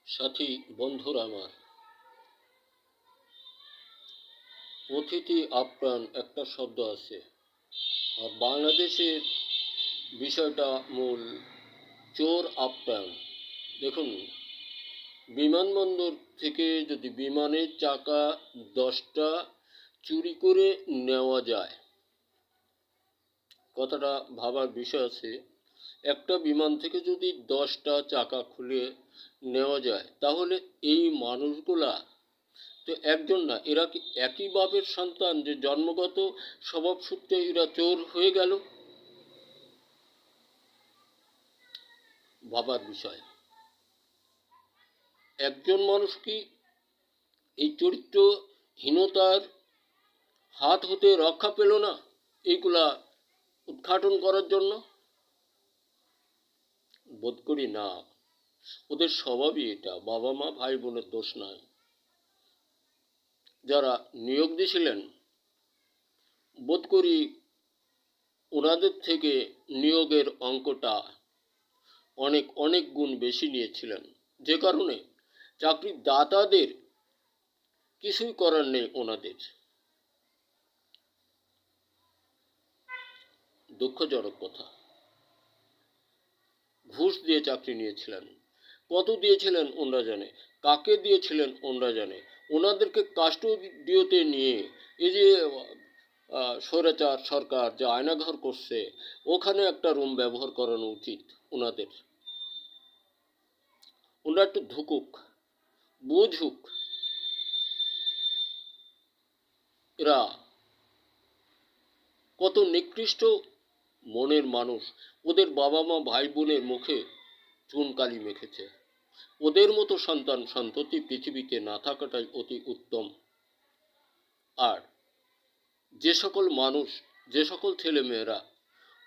সাথী বন্ধুরা আমার, অতিথি আপ্যায়ন একটা শব্দ আছে, আর বাংলাদেশের বিষয়টা মূল চোর আপ্যায়ন। দেখুন, বিমানবন্দর থেকে যদি বিমানের চাকা 10টা চুরি করে নেওয়া যায়, কথাটা ভাবার বিষয় আছে। একটা বিমান থেকে যদি 10টা চাকা খুলে নেওয়া যায়, তাহলে এই মানুষগুলা তো একজন না, এরা কি একই বাপের সন্তান যে জন্মগত স্বভাবসূত্রে এরা চোর হয়ে গেল? ভাবার বিষয়। একজন মানুষ কি এই চরিত্রহীনতার হাত হতে রক্ষা পেল না এইগুলা উদ্ঘাটন করার জন্য? বোধ করি না। ওদের স্বভাবই এটা, বাবা মা ভাই বোনের দোষ নয়। যারা নিয়োগ দিয়েছিলেন, বোধ করি ওনাদের থেকে নিয়োগের অঙ্কটা অনেক অনেক গুণ বেশি নিয়েছিলেন, যে কারণে চাকরির দাতাদের কিছুই করার নেই ওনাদের। দুঃখজনক কথা। ঘুষ দিয়ে চাকরি নিয়েছিলেন, কত দিয়েছিলেন ওনারা জানে, কাকে দিয়েছিলেন ওনারা জানে। ওনাদেরকে কাস্টোডিওতে নিয়ে এই যে স্বৈরাচার সরকার যে আয়নাঘর করছে, ওখানে একটা রুম ব্যবহার করানো উচিত ওনাদের। ওনারা একটু ধুকুক, বুঝুক এরা কত নিকৃষ্ট মনের মানুষ। ওদের বাবা মা ভাই বোনের মুখে চুনকালি মেখেছে। ওদের মতো সন্তান সন্ততি পৃথিবীতে না থাকাটাই অতি উত্তম। আর যে সকল মানুষ, যে সকল ছেলে মেয়েরা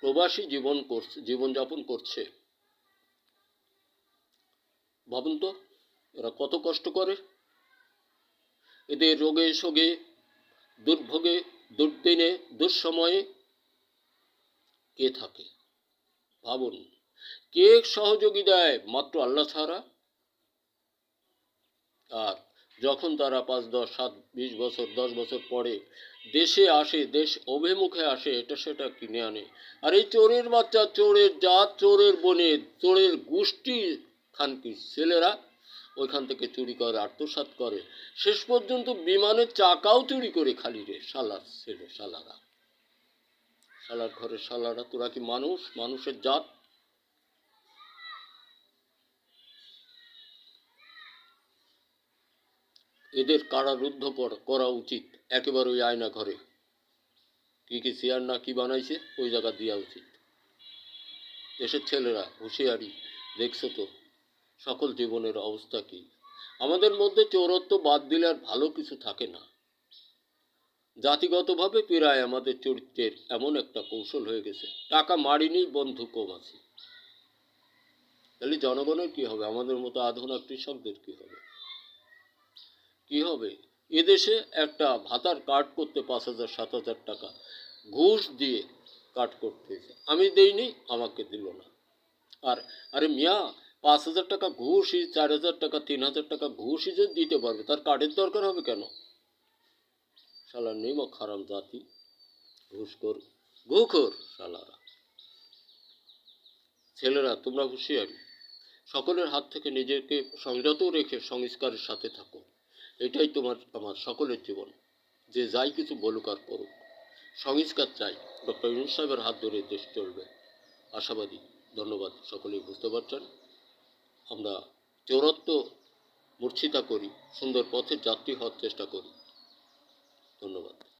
প্রবাসী জীবনযাপন করছে, ভাবুন তো এরা কত কষ্ট করে। এদের রোগে শোগে, দুর্ভোগে, দুর্দিনে, দুঃসময়ে কে থাকে? ভাবুন, কে সহযোগী দেয়? মাত্র আল্লাহ ছাড়া। আর যখন তারা 5, 10, 7, 20 বছর, 10 বছর পরে দেশে আসে, দেশ অভিমুখে আসে, এটা সেটা কিনে আনে। আর এই চোরের বাচ্চা, চোরের জাত, চোরের বনে, চোরের গোষ্ঠী খানকির ছেলেরা ওইখান থেকে চুরি করে, আত্মসাৎ করে, শেষ পর্যন্ত বিমানের চাকাও চুরি করে খালি রে। শালার ছেলে, শালারা, শালার ঘরের শালারা, তোরা কি মানুষ? মানুষের জাত? এদের কারারুদ্ধ করা উচিত একেবারে। ওই আয়না ঘরে কি কি চেয়ার না কি বানাইছে, ওই জায়গা দেওয়া উচিত। দেশের ছেলেরা হুঁশিয়ারি, দেখছো তো সকল জীবনের অবস্থা কি। আমাদের মধ্যে চোরত্ব বাদ দিলে আর ভালো কিছু থাকে না। জাতিগতভাবে প্রায় আমাদের চরিত্রের এমন একটা কৌশল হয়ে গেছে, টাকা মারিনি বন্ধু কম আছে। তাহলে জনগণের কি হবে? আমাদের মতো আধুনা কৃষকদের কি হবে? কি হবে? এদেশে একটা ভাতার কার্ড করতে 5,000, 7,000 টাকা ঘুষ দিয়ে কার্ড করতে হয়েছে। আমি দেইনি, আমাকে দিল না। আর আরে মিয়া, 5,000 টাকা ঘুষই, 4,000 টাকা, 3,000 টাকা ঘুষই যে দিতে পারবে, তার কার্ডের দরকার হবে কেন? শালা নিমক হারাম জাতি, ঘুষখোর, ঘুষখোর শালারা। ছেলেরা তোমরা হুঁশিয়ারি, সকলের হাত থেকে নিজেকে সংযত রেখে সংস্কারের সাথে থাকো। এটাই তোমার আমার সকলের জীবন। যে যাই কিছু বলুক আর করুক, সংস্কার চাই। ডক্টর ইউনূস সাহেবের হাত ধরে দেশ চলবে, আশাবাদী। ধন্যবাদ। সকলেই বুঝতে পারছেন আমরা চোরত্ব মূর্ছিতা করি, সুন্দর পথের যাত্রী হওয়ার চেষ্টা করি। ধন্যবাদ।